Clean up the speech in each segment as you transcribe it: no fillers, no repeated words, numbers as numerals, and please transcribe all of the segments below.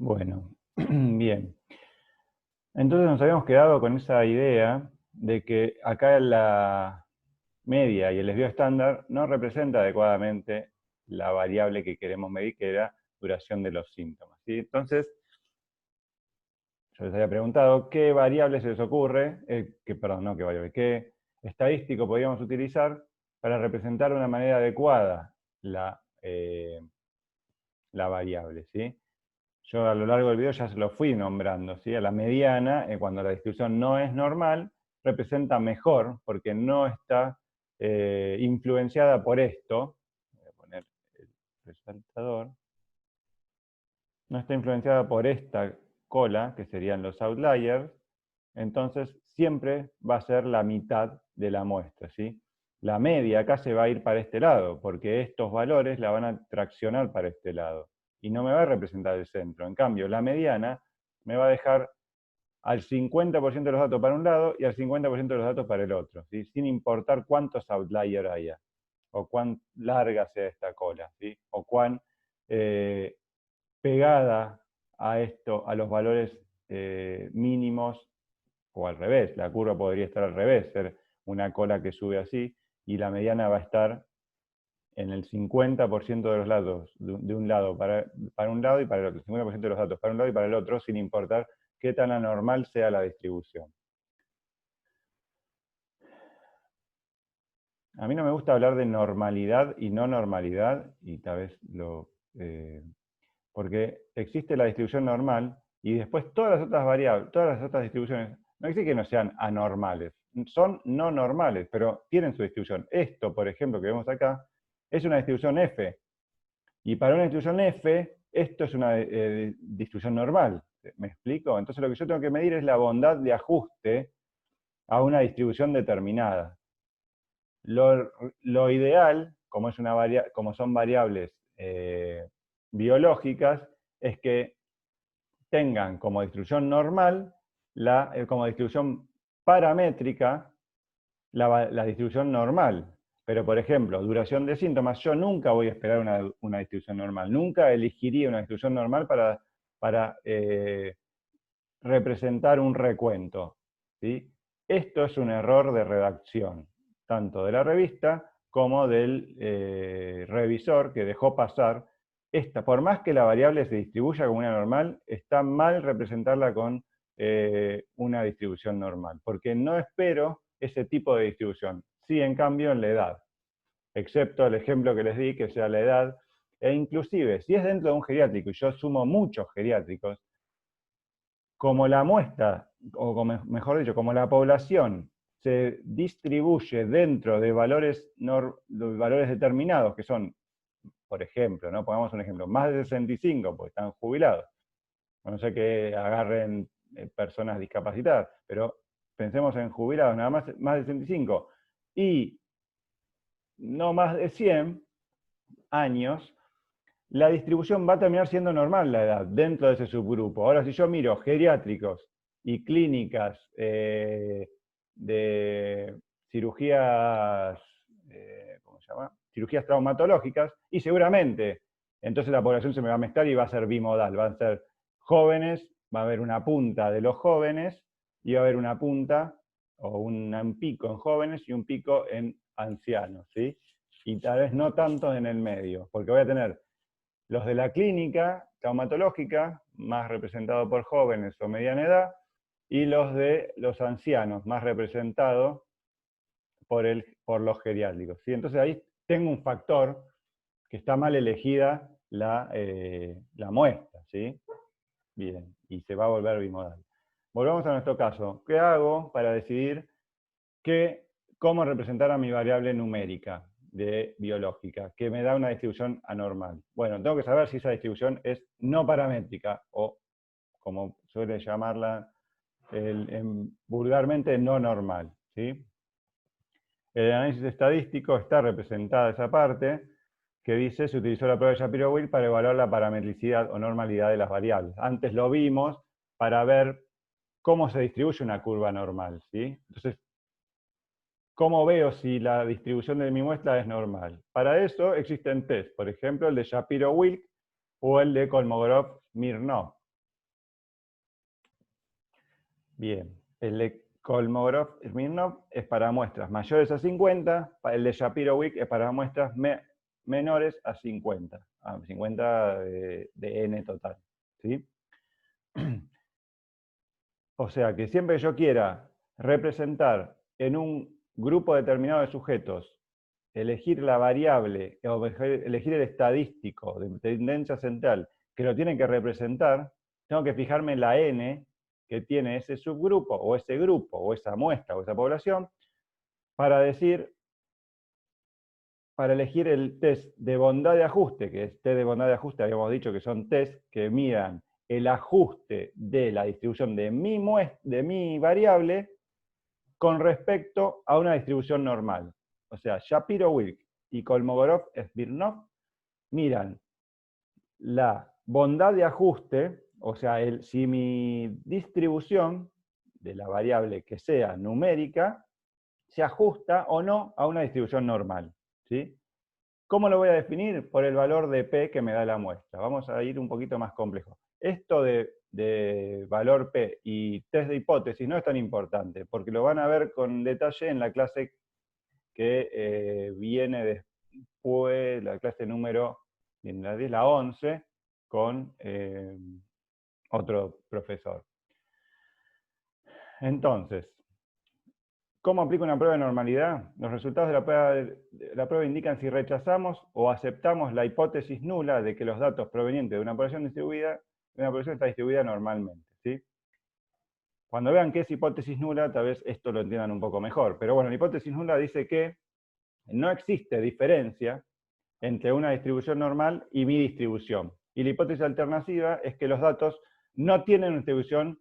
Bueno, bien. Entonces nos habíamos quedado con esa idea de que acá la media y el desvío estándar no representa adecuadamente la variable que queremos medir, que era duración de los síntomas, ¿sí? Entonces, yo les había preguntado qué variable se les ocurre, perdón, no qué variable, qué estadístico podríamos utilizar para representar de una manera adecuada la variable, ¿sí? Yo a lo largo del video ya se lo fui nombrando, ¿sí? A la mediana, cuando la distribución no es normal, representa mejor, porque no está influenciada por esto. Voy a poner el resaltador. No está influenciada por esta cola, que serían los outliers, entonces siempre va a ser la mitad de la muestra, ¿sí? La media acá se va a ir para este lado, porque estos valores la van a traccionar para este lado, y no me va a representar el centro. En cambio, la mediana me va a dejar al 50% de los datos para un lado y al 50% de los datos para el otro, ¿sí? Sin importar cuántos outliers haya, o cuán larga sea esta cola, ¿sí? O cuán pegada a esto, a los valores mínimos, o al revés, la curva podría estar al revés, ser una cola que sube así, y la mediana va a estar en el 50% de los datos de un lado para un lado y para el otro, 50% de los datos para un lado y para el otro, sin importar qué tan anormal sea la distribución. A mí no me gusta hablar de normalidad y no normalidad, y tal vez porque existe la distribución normal y después todas las otras variables, todas las otras distribuciones, no existe que no sean anormales, son no normales, pero tienen su distribución. Esto, por ejemplo, que vemos acá, es una distribución F, y para una distribución F, esto es una distribución normal. ¿Me explico? Entonces lo que yo tengo que medir es la bondad de ajuste a una distribución determinada. Lo ideal, como son variables biológicas, es que tengan como distribución normal, como distribución paramétrica, la distribución normal. Pero, por ejemplo, duración de síntomas, yo nunca voy a esperar una distribución normal. Nunca elegiría una distribución normal para representar un recuento, ¿sí? Esto es un error de redacción, tanto de la revista como del revisor, que dejó pasar esta. Por más que la variable se distribuya como una normal, está mal representarla con una distribución normal, porque no espero ese tipo de distribución. Sí, en cambio, en la edad, excepto el ejemplo que les di, que sea la edad, e inclusive, si es dentro de un geriátrico, y yo sumo muchos geriátricos, como la muestra, o mejor dicho, como la población se distribuye dentro de valores determinados, que son, por ejemplo, ¿no? Pongamos un ejemplo, más de 65, porque están jubilados. No sé que agarren personas discapacitadas, pero pensemos en jubilados, nada más de 65, y no más de 100 años, la distribución va a terminar siendo normal la edad dentro de ese subgrupo. Ahora, si yo miro geriátricos y clínicas de cirugías, ¿cómo se llama? Cirugías traumatológicas, y seguramente entonces la población se me va a mezclar y va a ser bimodal, van a ser jóvenes, va a haber una punta de los jóvenes, y va a haber una punta o un pico en jóvenes y un pico en ancianos, ¿sí? Y tal vez no tanto en el medio, porque voy a tener los de la clínica traumatológica, más representados por jóvenes o mediana edad, y los de los ancianos, más representados por los geriátricos, ¿sí? Entonces ahí tengo un factor que está mal elegida la muestra, ¿sí? Bien, y se va a volver bimodal. Volvamos a nuestro caso. ¿Qué hago para decidir cómo representar a mi variable numérica biológica, que me da una distribución anormal? Bueno, tengo que saber si esa distribución es no paramétrica, o como suele llamarla vulgarmente, no normal, ¿sí? El análisis estadístico está representada esa parte que dice: se utilizó la prueba de Shapiro-Wilk para evaluar la parametricidad o normalidad de las variables. Antes lo vimos para ver cómo se distribuye una curva normal, ¿sí? Entonces, ¿cómo veo si la distribución de mi muestra es normal? Para eso existen test, por ejemplo, el de Shapiro-Wilk o el de Kolmogorov-Smirnov. Bien, el de Kolmogorov-Smirnov es para muestras mayores a 50, el de Shapiro-Wilk es para muestras menores a 50, de n total, ¿sí? O sea que siempre que yo quiera representar en un grupo determinado de sujetos, elegir la variable o elegir el estadístico de tendencia central que lo tienen que representar, tengo que fijarme en la n que tiene ese subgrupo o ese grupo o esa muestra o esa población para elegir el test de bondad de ajuste, que es test de bondad de ajuste, habíamos dicho que son test que miran el ajuste de la distribución de mi variable con respecto a una distribución normal. O sea, Shapiro-Wilk y Kolmogorov-Smirnov miran la bondad de ajuste, o sea, si mi distribución de la variable que sea numérica se ajusta o no a una distribución normal, ¿sí? ¿Cómo lo voy a definir? Por el valor de P que me da la muestra. Vamos a ir un poquito más complejo. Esto de valor P y test de hipótesis no es tan importante, porque lo van a ver con detalle en la clase que viene después, la clase número, la 11, con otro profesor. Entonces, ¿cómo aplico una prueba de normalidad? Los resultados de la prueba indican si rechazamos o aceptamos la hipótesis nula de que los datos provenientes de una población está distribuida normalmente, ¿sí? Cuando vean que es hipótesis nula, tal vez esto lo entiendan un poco mejor. Pero bueno, la hipótesis nula dice que no existe diferencia entre una distribución normal y mi distribución. Y la hipótesis alternativa es que los datos no tienen una distribución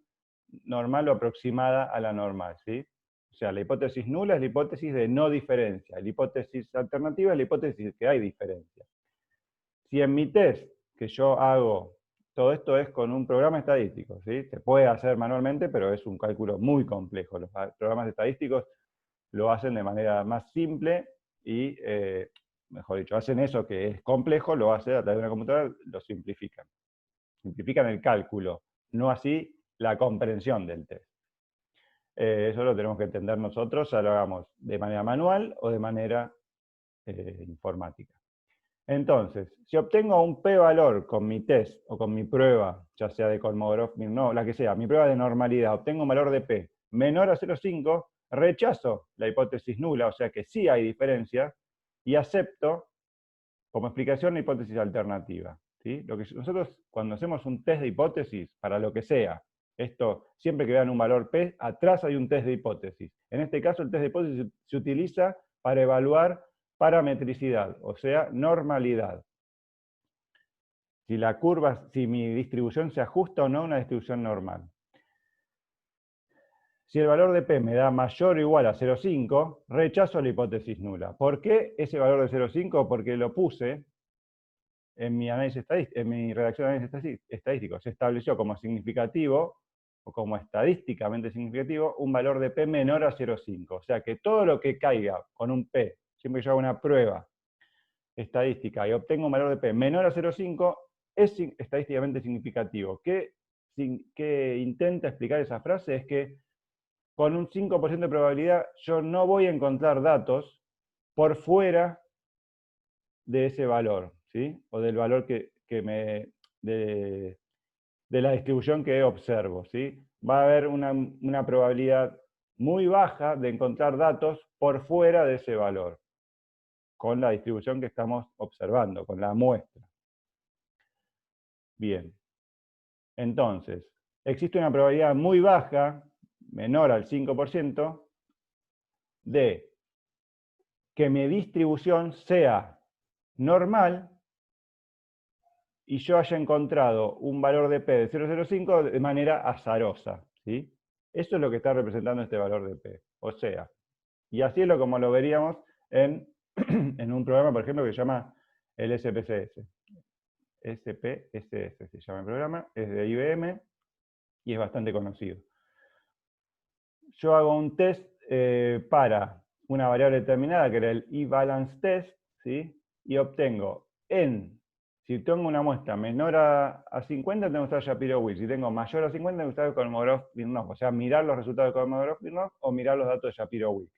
normal o aproximada a la normal, ¿sí? O sea, la hipótesis nula es la hipótesis de no diferencia. La hipótesis alternativa es la hipótesis de que hay diferencia. Si en mi test que yo hago, todo esto es con un programa estadístico, ¿sí? Se puede hacer manualmente, pero es un cálculo muy complejo. Los programas estadísticos lo hacen de manera más simple y, mejor dicho, hacen eso que es complejo, lo hacen a través de una computadora, lo simplifican. Simplifican el cálculo, no así la comprensión del test. Eso lo tenemos que entender nosotros, ya lo hagamos de manera manual o de manera informática. Entonces, si obtengo un p-valor con mi test o con mi prueba, ya sea de Kolmogorov-Smirnov, la que sea, mi prueba de normalidad, obtengo un valor de p menor a 0,5, rechazo la hipótesis nula, o sea que sí hay diferencia, y acepto como explicación la hipótesis alternativa, ¿sí? Lo que nosotros, cuando hacemos un test de hipótesis, para lo que sea, esto, siempre que vean un valor p, atrás hay un test de hipótesis. En este caso, el test de hipótesis se utiliza para evaluar parametricidad, o sea, normalidad. Si mi distribución se ajusta o no a una distribución normal. Si el valor de P me da mayor o igual a 0,5, rechazo la hipótesis nula. ¿Por qué ese valor de 0,5? Porque lo puse en mi redacción de análisis estadístico. Se estableció como significativo, o como estadísticamente significativo, un valor de P menor a 0,5. O sea que todo lo que caiga con un P, siempre que yo haga una prueba estadística y obtengo un valor de P menor a 0,5, es estadísticamente significativo. ¿Qué intenta explicar esa frase? Es que con un 5% de probabilidad yo no voy a encontrar datos por fuera de ese valor, ¿sí? O del valor de la distribución que observo, ¿sí? Va a haber una probabilidad muy baja de encontrar datos por fuera de ese valor, con la distribución que estamos observando, con la muestra. Bien. Entonces, existe una probabilidad muy baja, menor al 5%, de que mi distribución sea normal y yo haya encontrado un valor de P de 0,05 de manera azarosa, ¿sí? Eso es lo que está representando este valor de P. O sea, y así es como lo veríamos en un programa, por ejemplo, que se llama el SPSS. SPSS se llama el programa, es de IBM y es bastante conocido. Yo hago un test para una variable determinada, que era el e-balance test, ¿sí? Y obtengo Si tengo una muestra menor a 50, tengo que usar Shapiro-Wilk. Si tengo mayor a 50, tengo que usar Kolmogorov-Smirnov. O sea, mirar los resultados de Kolmogorov-Smirnov o mirar los datos de Shapiro-Wilk.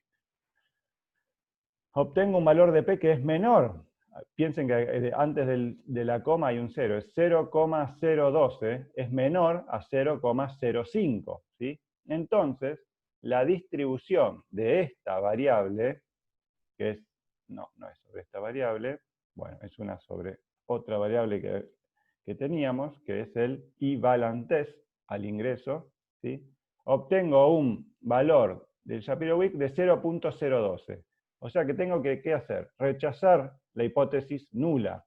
Obtengo un valor de P que es menor. Piensen que antes de la coma hay un 0. Es 0,012. Es menor a 0,05. ¿Sí? Entonces, la distribución de esta variable, que es, no es sobre esta variable, bueno, es una sobre otra variable que teníamos, que es el I-Valent test al ingreso, ¿sí? Obtengo un valor del Shapiro-Wilk de 0,012. O sea que tengo que, ¿qué hacer? Rechazar la hipótesis nula.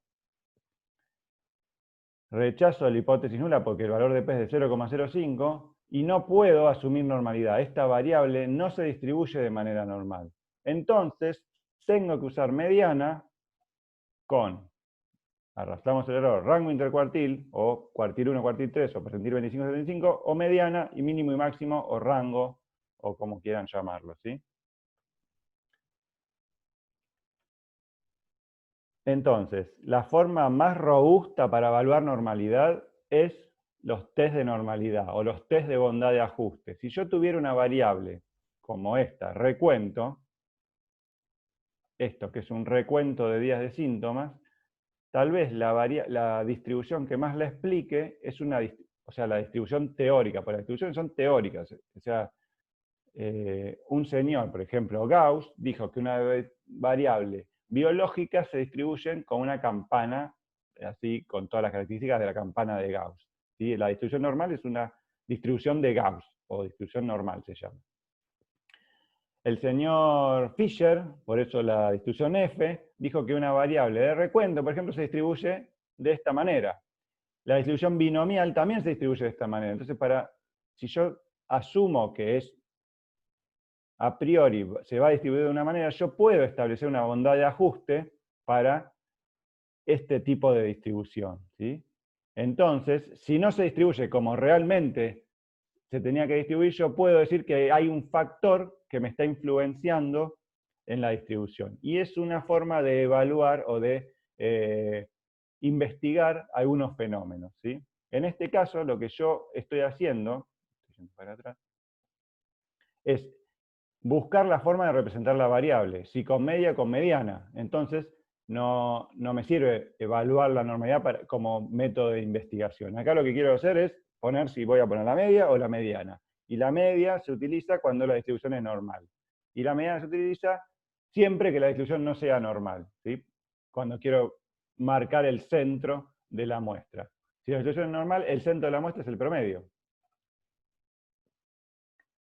Rechazo la hipótesis nula porque el valor de P es de 0,05 y no puedo asumir normalidad. Esta variable no se distribuye de manera normal. Entonces, tengo que usar mediana con, arrastramos el error, rango intercuartil, o cuartil 1, cuartil 3, o percentil 25-75, o mediana y mínimo y máximo, o rango, o como quieran llamarlo, ¿sí? Entonces, la forma más robusta para evaluar normalidad es los test de normalidad, o los test de bondad de ajuste. Si yo tuviera una variable como esta, recuento, esto que es un recuento de días de síntomas, tal vez la distribución que más la explique es la distribución teórica, porque las distribuciones son teóricas. O sea, un señor, por ejemplo, Gauss, dijo que una variable biológica se distribuyen con una campana, así con todas las características de la campana de Gauss. ¿Sí? La distribución normal es una distribución de Gauss, o distribución normal se llama. El señor Fisher, por eso la distribución F, dijo que una variable de recuento, por ejemplo, se distribuye de esta manera. La distribución binomial también se distribuye de esta manera. Entonces, si yo asumo que a priori se va a distribuir de una manera, yo puedo establecer una bondad de ajuste para este tipo de distribución, ¿sí? Entonces, si no se distribuye como realmente se tenía que distribuir, yo puedo decir que hay un factor que me está influenciando en la distribución. Y es una forma de evaluar o de investigar algunos fenómenos, ¿sí? En este caso, lo que yo estoy haciendo, para atrás, es buscar la forma de representar la variable, si con media, con mediana. Entonces, no me sirve evaluar la normalidad como método de investigación. Acá lo que quiero hacer es poner si voy a poner la media o la mediana. Y la media se utiliza cuando la distribución es normal. Y la mediana se utiliza siempre que la distribución no sea normal, ¿sí? Cuando quiero marcar el centro de la muestra. Si la distribución es normal, el centro de la muestra es el promedio.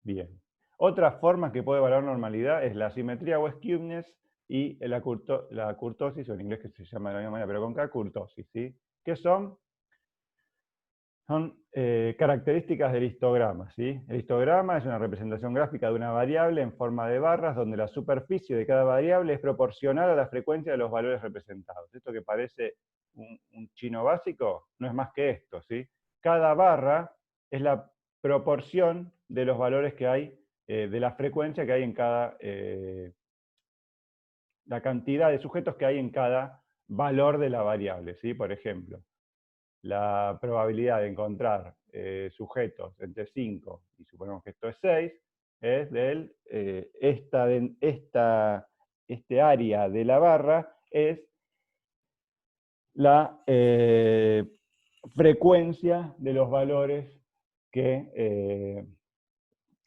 Bien. Otra forma que puede evaluar normalidad es la simetría o skewness y la kurtosis, o en inglés que se llama de la misma manera, pero con K, kurtosis, ¿sí? ¿Qué son? Son características del histograma, ¿sí? El histograma es una representación gráfica de una variable en forma de barras donde la superficie de cada variable es proporcional a la frecuencia de los valores representados. Esto que parece un chino básico no es más que esto, ¿sí? Cada barra es la proporción de los valores que hay, de la frecuencia que hay en cada, la cantidad de sujetos que hay en cada valor de la variable, ¿sí? Por ejemplo, la probabilidad de encontrar sujetos entre 5 y suponemos que esto es 6, es del, este área de la barra es la frecuencia de los valores que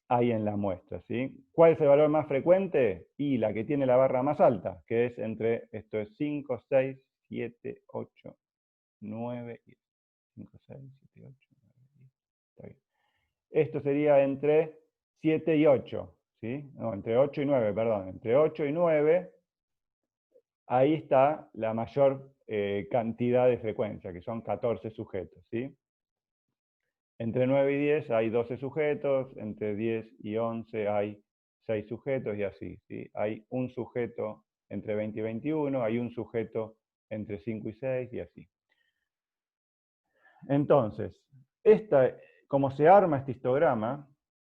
hay en la muestra, ¿sí? ¿Cuál es el valor más frecuente? Y la que tiene la barra más alta, que es entre, esto es 5, 6, 7, 8, 9, 5, 6, 7, 8, 9, 10. Está bien. Esto sería entre 7 y 8, ¿sí? No, entre 8 y 9, perdón. Entre 8 y 9, ahí está la mayor cantidad de frecuencia, que son 14 sujetos, ¿sí? Entre 9 y 10 hay 12 sujetos, entre 10 y 11 hay 6 sujetos y así, ¿sí? Hay un sujeto entre 20 y 21, hay un sujeto entre 5 y 6 y así. Entonces, como se arma este histograma,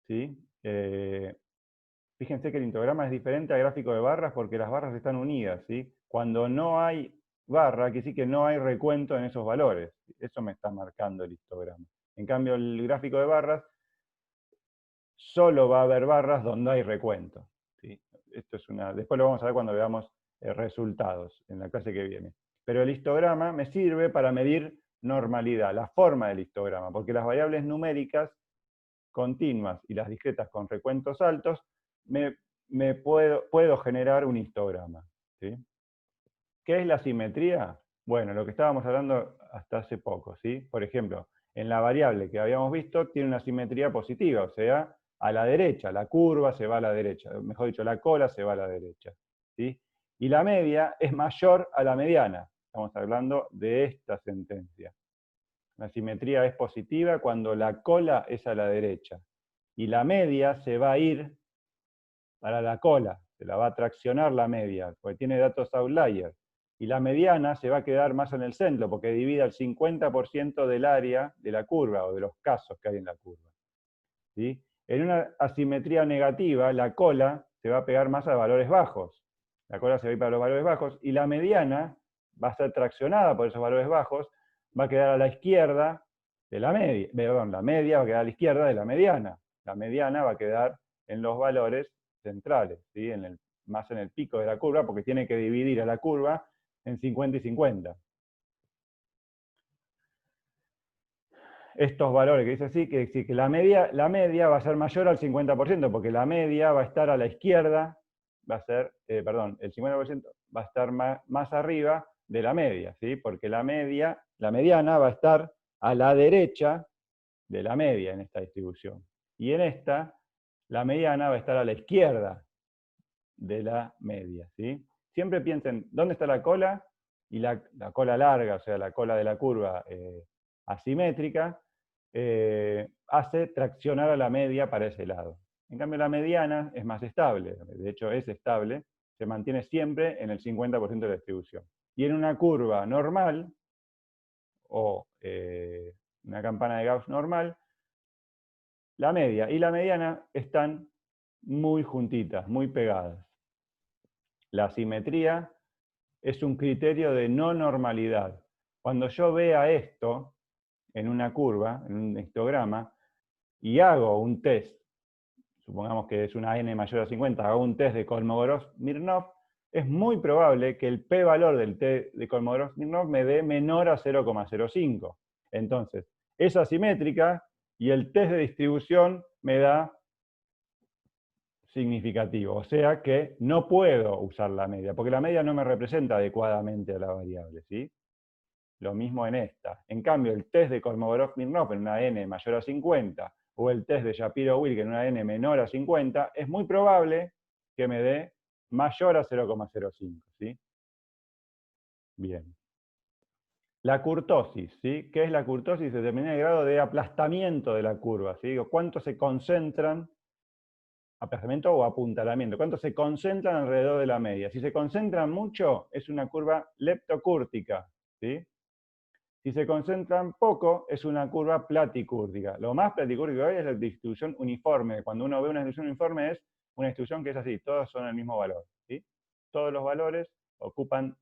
¿sí? Fíjense que el histograma es diferente al gráfico de barras porque las barras están unidas, ¿sí? Cuando no hay barra, quiere decir que no hay recuento en esos valores. Eso me está marcando el histograma. En cambio, el gráfico de barras, solo va a haber barras donde hay recuento. ¿Sí? Esto es después lo vamos a ver cuando veamos resultados en la clase que viene. Pero el histograma me sirve para medir normalidad, la forma del histograma, porque las variables numéricas continuas y las discretas con recuentos altos, puedo generar un histograma. ¿Sí? ¿Qué es la simetría? Bueno, lo que estábamos hablando hasta hace poco. ¿Sí? Por ejemplo, en la variable que habíamos visto tiene una simetría positiva, o sea, a la derecha, la curva se va a la derecha, mejor dicho, la cola se va a la derecha. ¿Sí? Y la media es mayor a la mediana. Estamos hablando de esta sentencia. La simetría es positiva cuando la cola es a la derecha. Y la media se va a ir para la cola, se la va a traccionar la media, porque tiene datos outlier. Y la mediana se va a quedar más en el centro, porque divide el 50% del área de la curva, o de los casos que hay en la curva. ¿Sí? En una asimetría negativa, la cola se va a pegar más a valores bajos. La cola se va a ir para los valores bajos, y la mediana va a ser traccionada por esos valores bajos, va a quedar a la izquierda de la media, perdón, la media va a quedar a la izquierda de la mediana. La mediana va a quedar en los valores centrales, ¿sí? Más en el pico de la curva, porque tiene que dividir a la curva en 50 y 50. Estos valores que dice así, que la media va a ser mayor al 50%, porque la media va a estar a la izquierda, va a ser, perdón, el 50% va a estar más arriba de la media, ¿sí? Porque la mediana va a estar a la derecha de la media en esta distribución. Y en esta, la mediana va a estar a la izquierda de la media, ¿sí? Siempre piensen, ¿dónde está la cola? Y la cola larga, o sea, la cola de la curva asimétrica, hace traccionar a la media para ese lado. En cambio, la mediana es más estable, de hecho es estable, se mantiene siempre en el 50% de la distribución. Y en una curva normal, o una campana de Gauss normal, la media y la mediana están muy juntitas, muy pegadas. La simetría es un criterio de no normalidad. Cuando yo vea esto en una curva, en un histograma, y hago un test, supongamos que es una n mayor a 50, hago un test de Kolmogorov-Smirnov, es muy probable que el p-valor del test de Kolmogorov-Smirnov me dé menor a 0,05. Entonces, es asimétrica y el test de distribución me da significativo, o sea que no puedo usar la media, porque la media no me representa adecuadamente a la variable, ¿sí? Lo mismo en esta. En cambio, el test de Kolmogorov-Smirnov en una n mayor a 50, o el test de Shapiro-Wilk en una n menor a 50, es muy probable que me dé mayor a 0,05, ¿sí? Bien. La kurtosis, ¿sí? ¿Qué es la kurtosis? Determina el grado de aplastamiento de la curva, ¿sí? O cuánto se concentran, aplastamiento o apuntalamiento, cuánto se concentran alrededor de la media. Si se concentran mucho, es una curva leptocúrtica, ¿sí? Si se concentran poco, es una curva platicúrtica. Lo más platicúrtico que hay es la distribución uniforme. Cuando uno ve una distribución uniforme es una distribución que es así, todos son el mismo valor, ¿sí? Todos los valores ocupan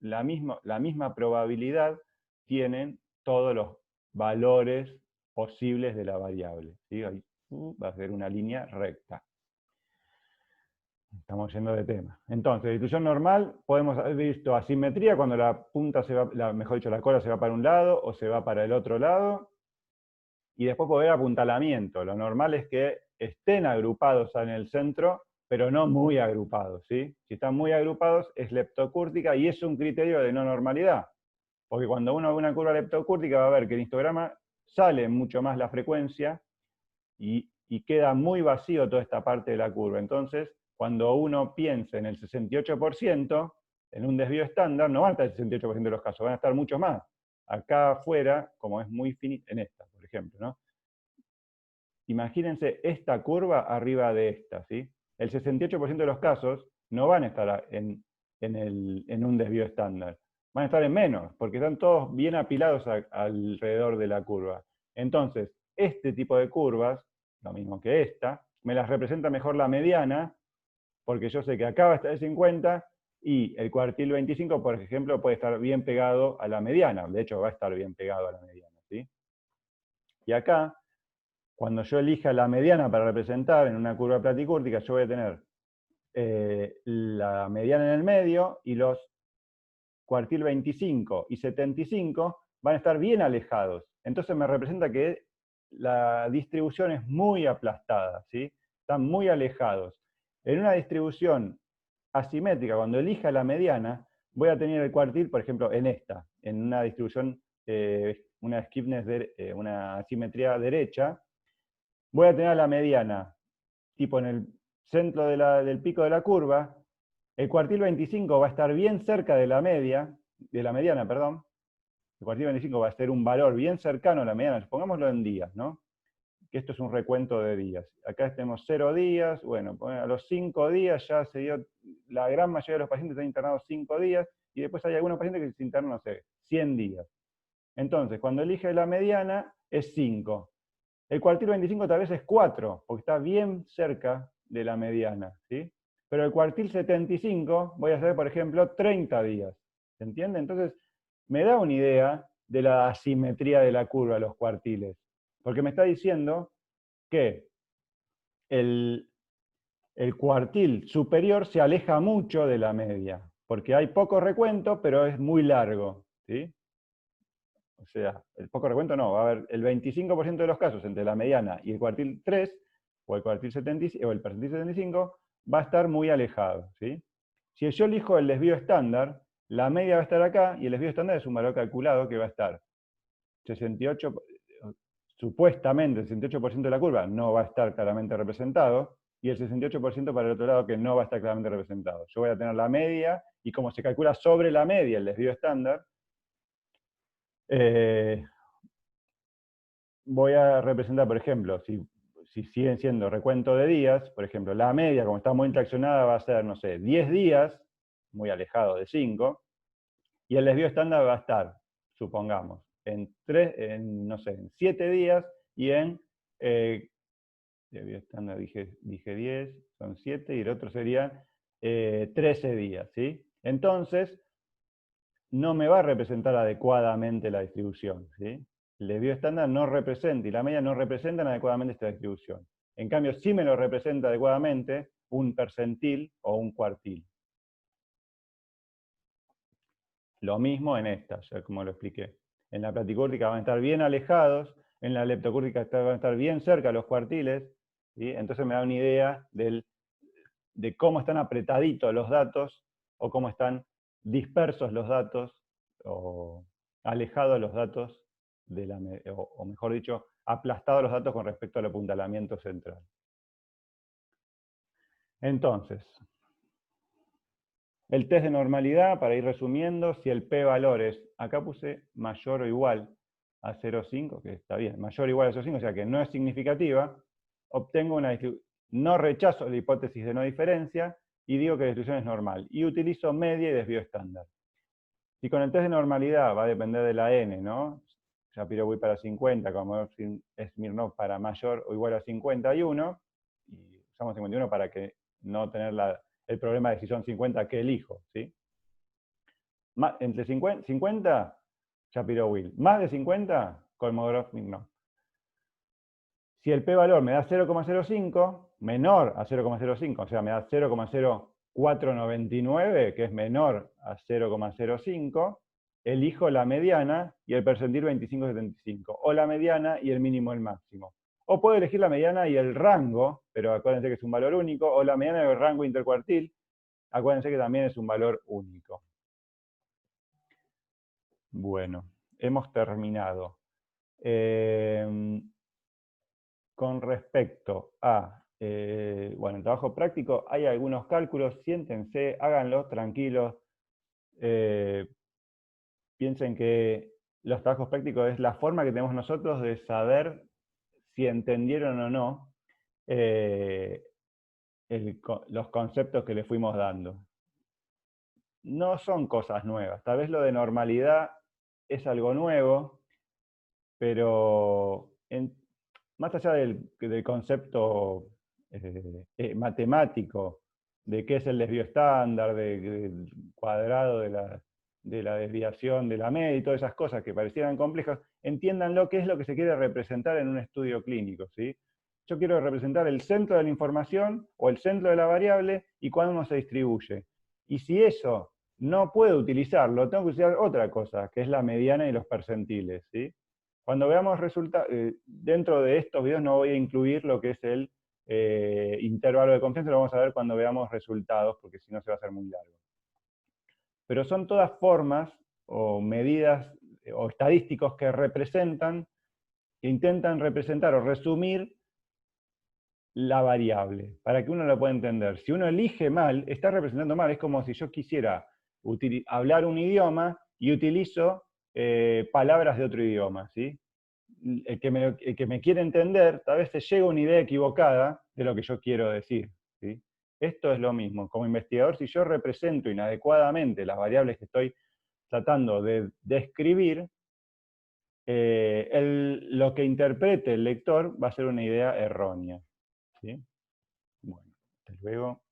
la misma probabilidad, tienen todos los valores posibles de la variable, ¿sí? Ahí va a ser una línea recta. Estamos yendo de tema. Entonces, distribución normal, podemos haber visto asimetría cuando la punta se va, mejor dicho, la cola se va para un lado o se va para el otro lado. Y después puede haber apuntalamiento. Lo normal es que estén agrupados en el centro, pero no muy agrupados, ¿sí? Si están muy agrupados es leptocúrtica y es un criterio de no normalidad. Porque cuando uno ve una curva leptocúrtica va a ver que el histograma sale mucho más la frecuencia y queda muy vacío toda esta parte de la curva. Entonces, cuando uno piensa en el 68%, en un desvío estándar, no van a estar el 68% de los casos, van a estar mucho más. Acá afuera, como es muy finita, en esta, por ejemplo, ¿no? Imagínense esta curva arriba de esta, ¿sí? El 68% de los casos no van a estar en un desvío estándar, van a estar en menos, porque están todos bien apilados alrededor de la curva. Entonces, este tipo de curvas, lo mismo que esta, me las representa mejor la mediana, porque yo sé que acá va a estar el 50 Y el cuartil 25, por ejemplo, puede estar bien pegado a la mediana. De hecho, va a estar bien pegado a la mediana, ¿sí? Y acá, cuando yo elija la mediana para representar en una curva platicúrtica, yo voy a tener la mediana en el medio y los cuartil 25 y 75 van a estar bien alejados. Entonces me representa que la distribución es muy aplastada, ¿sí? Están muy alejados. En una distribución asimétrica, cuando elija la mediana, voy a tener el cuartil, por ejemplo, en esta, en una distribución, una skewness, una asimetría derecha, voy a tener la mediana, tipo en el centro del pico de la curva. El cuartil 25 va a estar bien cerca de la mediana, perdón. El cuartil 25 va a ser un valor bien cercano a la mediana, pongámoslo en días, ¿no? Que esto es un recuento de días. Acá tenemos 0 días, bueno, a los 5 días ya se dio, la gran mayoría de los pacientes están internados 5 días, y después hay algunos pacientes que se internan, no sé, 100 días. Entonces, cuando elige la mediana, es 5. El cuartil 25 tal vez es 4, porque está bien cerca de la mediana, ¿sí? Pero el cuartil 75 voy a hacer, por ejemplo, 30 días. ¿Se entiende? Entonces, me da una idea de la asimetría de la curva, los cuartiles. Porque me está diciendo que el cuartil superior se aleja mucho de la media, porque hay poco recuento, pero es muy largo, ¿sí? O sea, el poco recuento no, va a haber el 25% de los casos entre la mediana y el cuartil 3, o el cuartil 75, o el percentil 75, va a estar muy alejado, ¿sí? Si yo elijo el desvío estándar, la media va a estar acá, y el desvío estándar es un valor calculado que va a estar 68, supuestamente el 68% de la curva no va a estar claramente representado, y el 68% para el otro lado que no va a estar claramente representado. Yo voy a tener la media, y como se calcula sobre la media el desvío estándar, voy a representar, por ejemplo, si siguen siendo recuento de días, por ejemplo, la media, como está muy interaccionada, va a ser, no sé, 10 días, muy alejado de 5, y el desvío estándar va a estar, supongamos, no sé, en 7 días, y desvío estándar dije 10, son 7, y el otro sería 13 días, ¿sí? Entonces, no me va a representar adecuadamente la distribución, ¿sí? El desvío estándar no representa y la media no representan adecuadamente esta distribución. En cambio, sí me lo representa adecuadamente un percentil o un cuartil. Lo mismo en esta, ya como lo expliqué. En la platicúrtica van a estar bien alejados, en la leptocúrtica van a estar bien cerca los cuartiles, ¿sí? Entonces me da una idea de cómo están apretaditos los datos, o cómo están dispersos los datos, o alejados los datos, o mejor dicho, aplastados los datos con respecto al apuntalamiento central. Entonces, el test de normalidad, para ir resumiendo, si el p-valor es, acá puse mayor o igual a 0,5, que está bien, mayor o igual a 0,5, o sea que no es significativa, obtengo una distribución, no rechazo la hipótesis de no diferencia, y digo que la distribución es normal, y utilizo media y desvío estándar. Si con el test de normalidad va a depender de la n, ¿no? Shapiro-Wilk para 50, como Smirnov para mayor o igual a 51, y usamos 51 para que no tener el problema de si son 50 que elijo, ¿sí? Entre 50, Shapiro-Wilk. Más de 50, Kolmogorov-Smirnov. Si el p-valor me da 0,05, menor a 0,05, o sea, me da 0,0499, que es menor a 0,05, elijo la mediana y el percentil 25,75, o la mediana y el mínimo el máximo. O puedo elegir la mediana y el rango, pero acuérdense que es un valor único, o la mediana y el rango intercuartil, acuérdense que también es un valor único. Bueno, hemos terminado. Con respecto a, bueno, el trabajo práctico, hay algunos cálculos, siéntense, háganlos tranquilos. Piensen que los trabajos prácticos es la forma que tenemos nosotros de saber si entendieron o no los conceptos que les fuimos dando. No son cosas nuevas. Tal vez lo de normalidad es algo nuevo, pero más allá del concepto matemático de qué es el desvío estándar, del cuadrado de la desviación de la media y todas esas cosas que parecieran complejas, entiéndanlo qué es lo que se quiere representar en un estudio clínico, ¿sí? Yo quiero representar el centro de la información o el centro de la variable y cuándo se distribuye. Y si eso no puedo utilizarlo, tengo que usar otra cosa, que es la mediana y los percentiles, ¿sí? Cuando veamos resultados, dentro de estos videos no voy a incluir lo que es el intervalo de confianza, lo vamos a ver cuando veamos resultados, porque si no se va a hacer muy largo. Pero son todas formas o medidas o estadísticos que representan, que intentan representar o resumir la variable, para que uno lo pueda entender. Si uno elige mal, está representando mal. Es como si yo quisiera hablar un idioma y utilizo palabras de otro idioma, ¿sí? El que me quiere entender, tal vez se llega a una idea equivocada de lo que yo quiero decir, ¿sí? Esto es lo mismo. Como investigador, si yo represento inadecuadamente las variables que estoy tratando de describir, lo que interprete el lector va a ser una idea errónea, ¿sí? Bueno, hasta luego.